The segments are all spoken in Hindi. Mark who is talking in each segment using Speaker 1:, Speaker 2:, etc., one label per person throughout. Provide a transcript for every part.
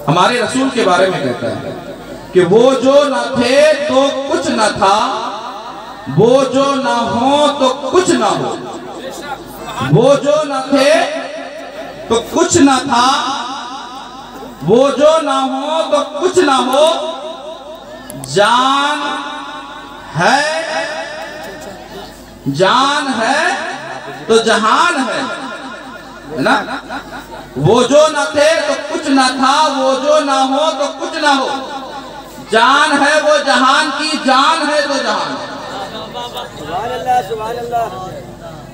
Speaker 1: हमारे रसूल के बारे में कहता है कि वो जो न थे तो कुछ न था, वो जो न हो तो कुछ न हो। वो जो न थे तो कुछ न था, वो जो न हो तो कुछ न हो। जान है, जान है तो जहान है ना। वो जो न थे तो कुछ न था, वो जो न हो तो कुछ न हो। जान है वो जहान की, जान है तो जहान।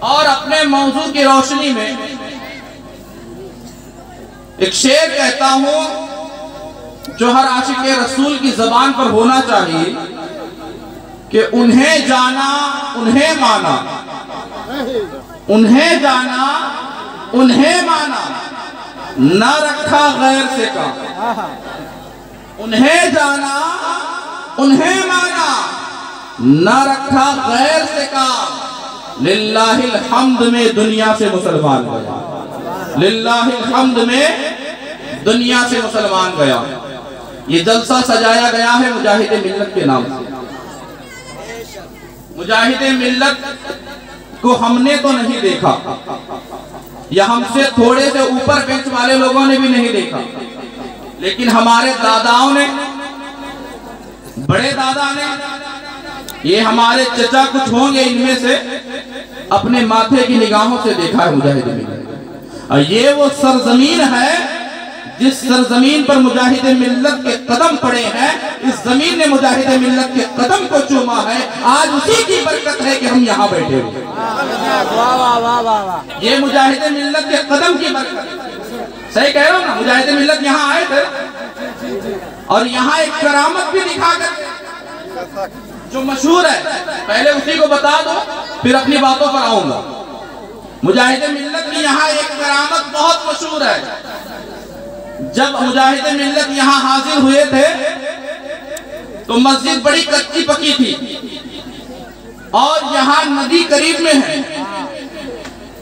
Speaker 1: और अपने मौजू की रोशनी में एक शेर कहता हूं जो हर आशिक रसूल की जबान पर होना चाहिए कि उन्हें जाना उन्हें माना, उन्हें जाना उन्हें माना, न रखा गैर से का। उन्हें जाना उन्हें माना, न रखा गैर से का। लिल्लाहिल हम्द में दुनिया से मुसलमान गया, लिल्लाहिल हम्द में दुनिया से मुसलमान गया। ये जलसा सजाया गया है मुजाहिद मिल्लत के नाम से। मुजाहिद मिल्लत को हमने तो नहीं देखा, या हमसे थोड़े से ऊपर बेंच वाले लोगों ने भी नहीं देखा, लेकिन हमारे दादाओं ने, बड़े दादा ने, ये हमारे चचा कुछ होंगे इनमें से, अपने माथे की निगाहों से देखा है मुजाहिद मिल्लत। और ये वो सरजमीन है जिस सरजमीन पर मुजाहिद मिल्लत के कदम पड़े हैं, इस जमीन ने मुजाहिद मिल्लत के कदम को चूमा है। आज उसी की बरकत है कि हम यहाँ बैठे हुए। ये मुजाहिद मिल्लत के कदम की बरकत। सही कह रहा हूँ ना, मुजाहिद मिल्लत यहाँ आए थे और यहाँ एक करामत भी दिखाकर जो मशहूर है, पहले उसी को बता दो फिर अपनी बातों पर आऊंगा। मुजाहिद मिल्लत की यहाँ एक करामत बहुत मशहूर है। जब मुजाहिद मिल्लत यहाँ हाजिर हुए थे तो मस्जिद बड़ी कच्ची पक्की थी और यहाँ नदी करीब में है।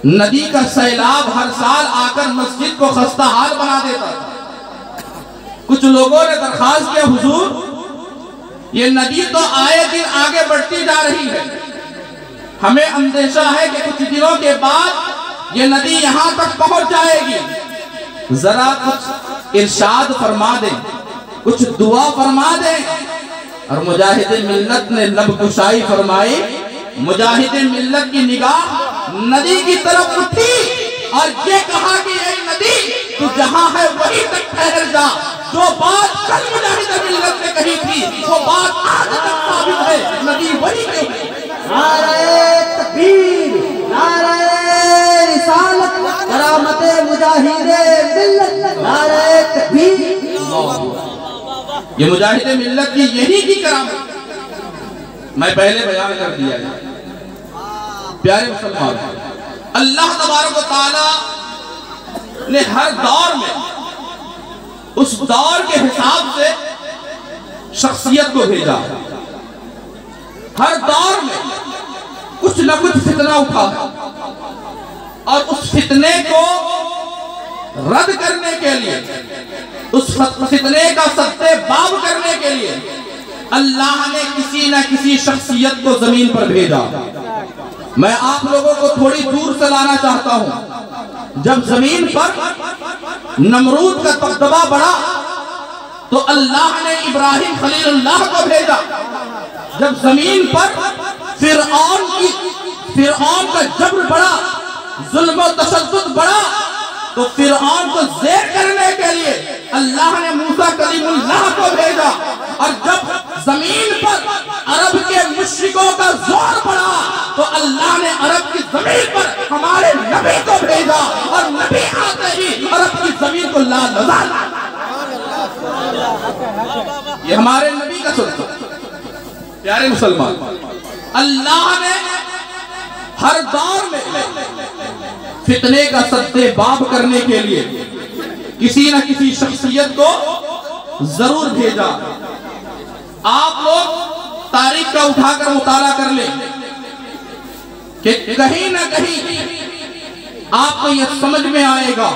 Speaker 1: नदी का सैलाब हर साल आकर मस्जिद को खस्ता हाल बना देता था। कुछ लोगों ने दरखास्त किया, हुजूर ये नदी तो आए दिन आगे बढ़ती जा रही है, हमें अंदेशा है कि कुछ दिनों के बाद ये नदी यहाँ तक पहुंच जाएगी, जरा कुछ इरशाद फरमा दें, कुछ दुआ फरमा दें। और मुजाहिद मिल्लत ने लब कुशाई फरमाई। मुजाहिद मिल्लत की निगाह नदी की तरफ उठी और ये कहा कि ये नदी तू जहां है वहीं तक ठहर जा। जो बात कल मुजाहिद मिल्लत ने कही थी वो बात आज तक साबित है, नदी वहीं की है।
Speaker 2: नारे तकबीर, नारे रिसालत, करामते मुजाहिदे मिल्लत, नारे तकबीर।
Speaker 1: ये मुजाहिद मिल्लत की यही की करामत मैं पहले बयान कर दिया है। प्यारे मुसलमान, अल्लाह तबारक व तआला ने हर दौर में उस दौर के हिसाब से शख्सियत को भेजा। हर दौर में कुछ न कुछ फितना उठा और उस फितने को रद्द करने के लिए, उस फितने का सत्तेबाब करने के लिए अल्लाह ने किसी न किसी शख्सियत को जमीन पर भेजा। मैं आप लोगों को थोड़ी दूर से लाना चाहता हूं। जब जमीन पर नमरूद का दबदबा बढ़ा तो अल्लाह ने इब्राहिम खलीलुल्लाह को भेजा। जब जमीन पर फिरऔन का जब्र बढ़ा, जुल्म और तशद्दुद बढ़ा, तो फिरऔन को ज़ेर करने के लिए अल्लाह ने मूसा कलीमुल्लाह को भेजा। और जब जमीन पर अरब के मुश्रिकों का जोर पड़ा तो अल्लाह ने अरब की जमीन पर हमारे नबी को भेजा और नबी आते ही अरब की जमीन को लाल। ये हमारे नबी का सुल्तान। प्यारे मुसलमान, अल्लाह ने हर दौर में फितने का सत्तेबाब करने के लिए किसी न किसी शख्सियत को जरूर भेजा। आप लोग तारीख का उठाकर मुताला कर ले कि कहीं ना कहीं आपको यह समझ में आएगा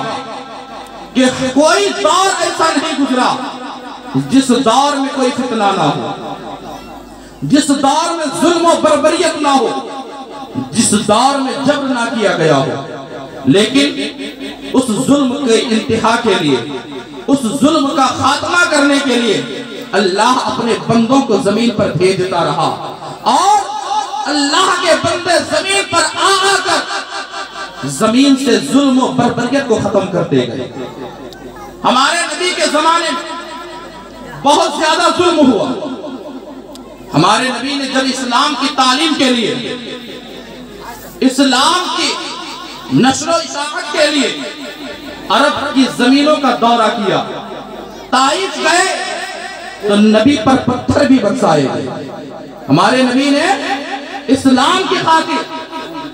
Speaker 1: कि कोई दौर ऐसा नहीं गुजरा गुजरा जिस दौर में कोई फितना ना हो, जिस दौर में जुल्म और बर्बरियत ना हो, जिस दौर में जबर ना किया गया हो, लेकिन उस जुल्म के इंतहा के लिए, उस जुल्म का खात्मा करने के लिए अल्लाह अपने बंदों को जमीन पर भेजता रहा और अल्लाह के बंदे जमीन पर आकर जमीन से जुल्म और बर्बरियत को खत्म करते गए। हमारे नबी के जमाने में बहुत ज्यादा जुल्म हुआ। हमारे नबी ने जब इस्लाम की तालीम के लिए, इस्लाम की नश्र इशाअत के लिए अरब की जमीनों का दौरा किया, ताइफ गए तो नबी पर पत्थर भी बरसाए गए। हमारे नबी ने इस्लाम की खातिर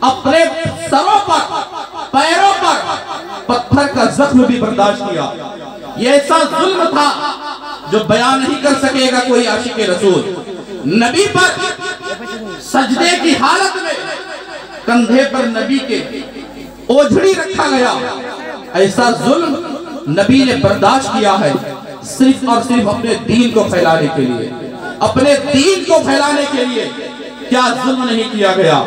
Speaker 1: अपने सरों पर, पैरों पर पत्थर का जख्म भी बर्दाश्त किया। यह ऐसा जुल्म था जो बयान नहीं कर सकेगा कोई आशिक रसूल। नबी पर सजदे की हालत में कंधे पर नबी के ओझड़ी रखा गया। ऐसा जुल्म नबी ने बर्दाश्त किया है सिर्फ और सिर्फ अपने दीन को फैलाने के लिए। अपने दीन को फैलाने के लिए क्या जुल्म नहीं किया गया।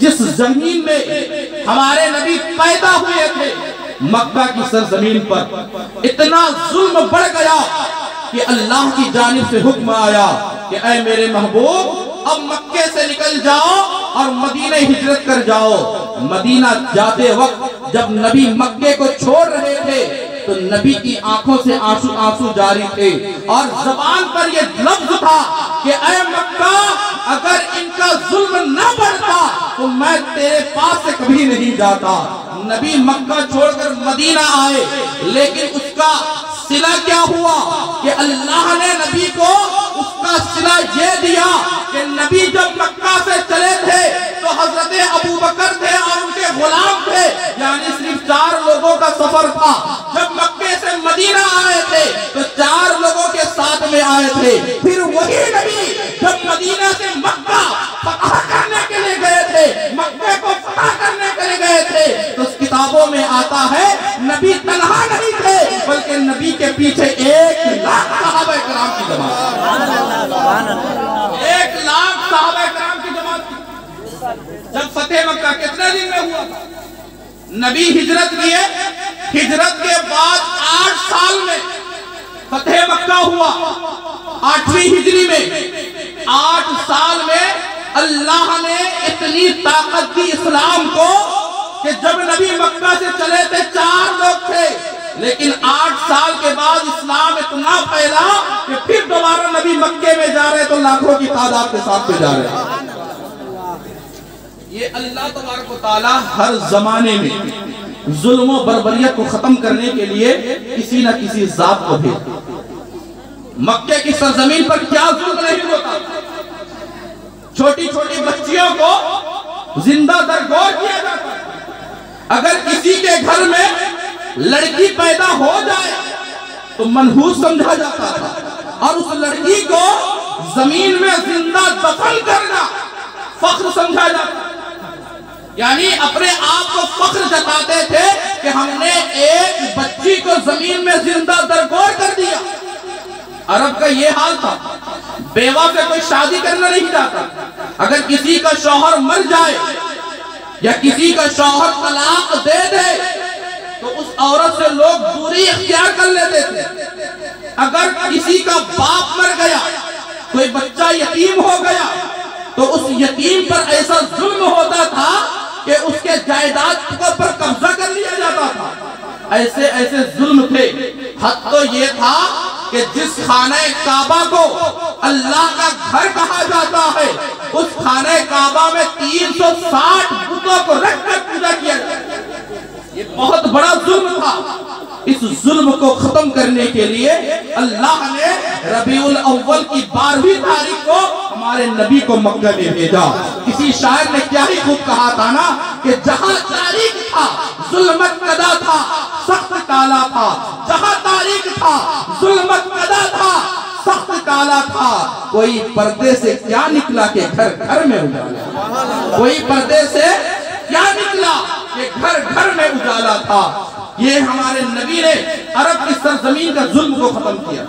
Speaker 1: जिस जमीन में हमारे नबी पैदा हुए थे, मक्का की सरजमीन पर इतना जुल्म बढ़ गया कि अल्लाह की जानिब से हुक्म आया कि ऐ मेरे महबूब, अब मक्के से निकल जाओ और मदीना हिजरत कर जाओ। मदीना जाते वक्त जब नबी मक्के को छोड़ रहे थे तो नबी की आंखों से आंसू आंसू जारी थे और जबान पर यह लफ्ज था कि ऐ मक्का, अगर इनका जुल्म न बढ़ता तो मैं तेरे पास से कभी नहीं जाता। नबी मक्का छोड़कर मदीना आए, लेकिन उसका सिला क्या हुआ कि अल्लाह ने नबी को उसका सिला ये दिया कि नबी जब मक्का से चले थे तो हजरत अबू बकर थे और उनके गुलाम थे, यानी सिर्फ 4 लोगों का सफर था। जब मक्के से मदीना आए थे तो 4 लोगों के साथ में आए थे। फिर वही नबी जब मदीना से मक्का फतह करने के लिए गए थे, मक्के को फतह करने के लिए गए थे, तो किताबों में आता है नबी तन्हा नहीं थे, बल्कि नबी के पीछे 1 लाख सहाबा किराम की जमात, 1 लाख सहाबा किराम की जमात। जब फतेह मक्का कितने दिन में हुआ? नबी हिजरत किए, हिजरत के बाद 8 साल में फतेह मक्का हुआ। 8वीं हिजरी में 8 साल में अल्लाह ने इतनी ताकत दी इस्लाम को कि जब नबी मक्का से चले थे 4 लोग थे, लेकिन 8 साल के बाद इस्लाम इतना फैला कि फिर दोबारा नबी मक्के में जा रहे तो लाखों की तादाद के साथ में जा रहे। ये अल्लाह तबारक व तआला हर जमाने में जुल्म और बर्बरियत को खत्म करने के लिए किसी न किसी जात को भेजता। मक्के की सरजमीन पर क्या जुल्म नहीं होता। छोटी छोटी बच्चियों को जिंदा दरगोर किया जाता। अगर किसी के घर में लड़की पैदा हो जाए तो मनहूस समझा जाता था और उस लड़की को जमीन में जिंदा दफन करना फख्र समझा जाता। यानी अपने आप को फख्र जताते थे कि हमने एक बच्ची को जमीन में जिंदा दरगोर कर दिया। अरब का ये हाल था। बेवा से कोई शादी करना नहीं चाहता। अगर किसी का शौहर मर जाए या किसी का शौहर तलाक दे दे तो उस औरत से लोग दूरी इख्तियार कर लेते थे। अगर किसी का बाप मर गया, कोई बच्चा यतीम हो गया, तो उस यतीम पर ऐसा जुल्म होता था कि उसके जायदाद पर कब्जा कर लिया जाता था। ऐसे ऐसे जुल्म थे। हद तो ये था कि जिस खाने काबा को अल्लाह का घर कहा जाता है, उस खाने काबा में 360 बुतों को रखकर पूजा किया जाता। ये बहुत बड़ा जुल्म था। इस जुल्म को खत्म करने के लिए अल्लाह ने रबीउल अव्वल की 12वीं तारीख को हमारे नबी को मक्का में भेजा। किसी शायर ने क्या ही खूब कहा था ना कि जहां तारीख था जुल्मत कदा था, सख्त काला था। जहां तारीख था जुल्मत कदा था, सख्त काला था। कोई पर्दे से क्या निकला कि घर घर में उजाला। कोई पर्दे से क्या निकला कि घर घर में उजाला था। ये हमारे नबी ने अरब की सरजमीन का जुल्म को खत्म किया।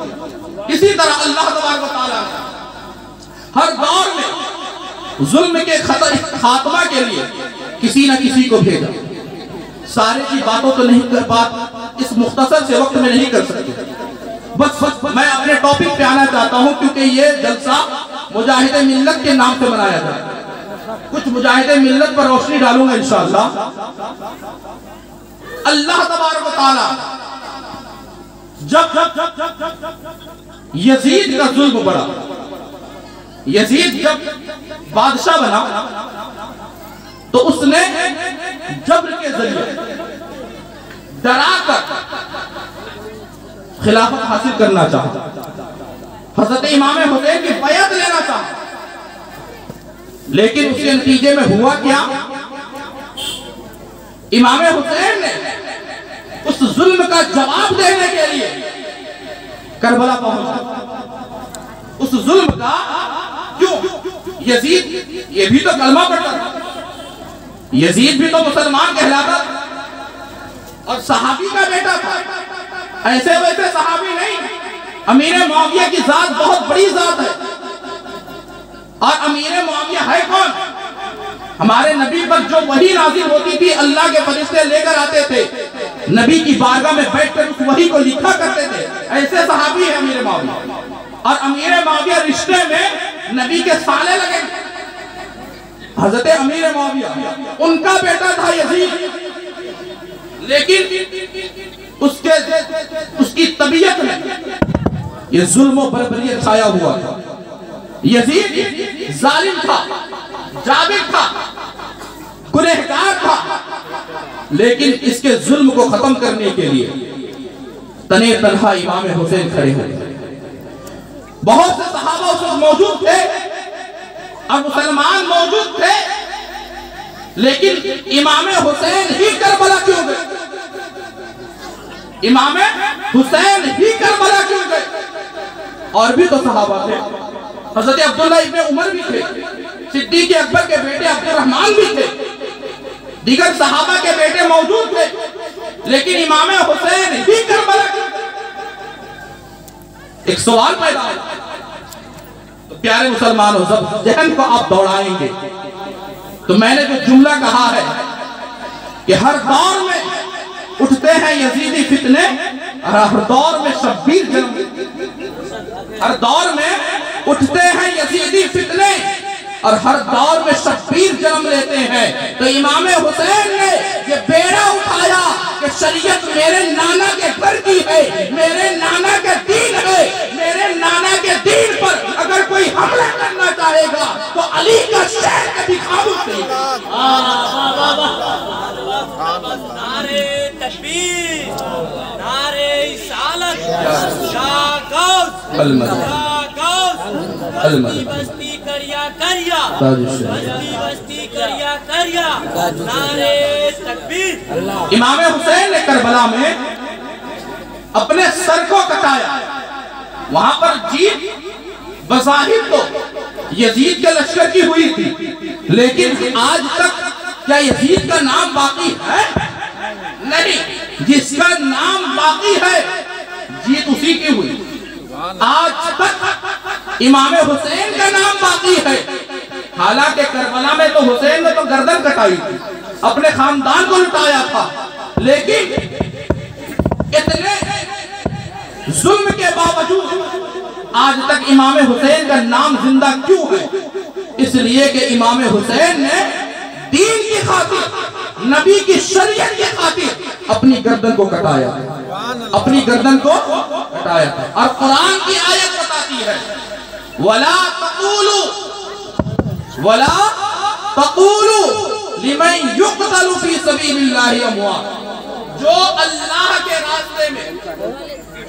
Speaker 1: इसी तरह अल्लाह तबारक व तआला ने हर दौर में जुल्म के खात्मा के लिए किसी न किसी को भेजा। सारे की बातों तो नहीं कर बात इस मुख्तसर से वक्त में नहीं कर सकते। बस मैं अपने टॉपिक पे आना चाहता हूं, क्योंकि ये जलसा मुजाहिद मिल्लत के नाम से मनाया जाता है। कुछ मुजाहिद मिल्लत पर रोशनी डालूंगा इंशाअल्लाह। अल्लाह तबारक व तआला जब यजीद का जुल्म बढ़ा, यजीद जब बादशाह बना तो उसने जब्र के जरिए डराकर खिलाफत हासिल करना चाहा। हजरत इमाम हुसैन की बैअत लेना चाहा, लेकिन उसके नतीजे में हुआ क्या? इमाम हुसैन ने उस जुल्म का जवाब देने के लिए करबला पहुंचा। उस जुल्म का क्यों? यजीद ये भी तो कलमा पढ़ता था, यजीद भी तो मुसलमान कहलाता और सहाबी का बेटा था। ऐसे वैसे सहाबी नहीं, अमीर मुआविया की जात बहुत बड़ी जात है। और अमीर मुआविया है कौन? हमारे नबी पर जो वही नाजिल होती थी, अल्लाह के फरिश्ते लेकर आते थे, नबी की बारगाह में बैठकर उस वही को लिखा करते थे। ऐसे सहाबी है अमीर मुआविया। और अमीर मुआविया रिश्ते में नबी के साले लगे। हजरत अमीर मुआविया उनका बेटा था यजीद, लेकिन उसकी तबीयत में ये जुल्म और बर्बरियत छाया हुआ था। यजीद जालिम था, जाबिर था, गुनहगार था, लेकिन इसके जुल्म को खत्म करने के लिए तने तनहा इमाम हुसैन खड़े हुए। बहुत से सहाबा उस वक्त मौजूद थे और मुसलमान मौजूद थे, लेकिन इमाम हुसैन ही करबला क्यों गए? इमाम हुसैन ही करबला क्यों गए? और भी तो सहाबा थे, हजरत अब्दुल्ला इब्ने उमर भी थे, सिद्दीक अकबर के बेटे अब्दुर्रहमान भी थे, दीगर सहाबा के बेटे मौजूद थे, लेकिन इमाम हुसैन ही करबला क्यों गए? एक सवाल पैदा है। तो प्यारे मुसलमानों, जब जहन को आप दौड़ाएंगे तो मैंने जो जुमला कहा है कि हर दौर में उठते हैं यजीदी फितने और हर दौर में शब्बीर जन्म, हर दौर में उठते हैं यजीदी फितने और हर दौर में शब्बीर जन्म लेते हैं। तो इमाम हुसैन ने ये बेड़ा उठाया कि शरीयत मेरे नाना के घर की है, मेरे नाना के दीन है, मेरे नाना के दीन पर अगर कोई हमला करना चाहेगा तो अली का शहर कभी खामोश नहीं।
Speaker 3: नारे तकबीर, नारे रिसालत, शाह गौस, बस्ती करिया करिया, बस्ती करिया करिया, नारे तकबीर।
Speaker 1: इमाम हुसैन ने करबला में अपने सर को कटाया। वहां पर जीत बज़ाहिर तो यजीद के लश्कर की हुई थी, लेकिन आज तक क्या यजीद का नाम बाकी है? नहीं, जिसका नाम बाकी है जीत उसी की हुई। आज तक इमाम हुसैन का नाम बाकी है। हालांकि करबला में तो हुसैन ने तो गर्दन कटाई थी, अपने खानदान को लुटाया था, लेकिन इतने जुल्म के बावजूद आज तक इमाम हुसैन का नाम जिंदा क्यों है? इसलिए कि इमाम हुसैन ने दीन की खातिर, नबी की शरीयत की खातिर अपनी गर्दन को कटाया, अपनी गर्दन को कटाया। और कुरान की आयत बताती है, वला तक़ूलू लिमन युक़तलु फी सबीलिल्लाहि अमवात, जो अल्लाह के रास्ते में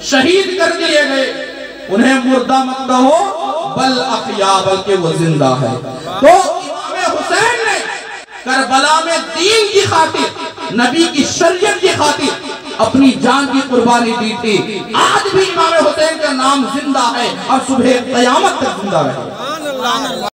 Speaker 1: शहीद कर दिए गए उन्हें मुर्दा मत कहो, बल अहया, बल्कि वो जिंदा है। तो इमाम हुसैन ने करबला में दीन की खातिर, नबी की शरीयत की खातिर अपनी जान की कुर्बानी दी थी। आज भी इमाम हुसैन का नाम जिंदा है और सुबह क़यामत तक जिंदा रहेगा।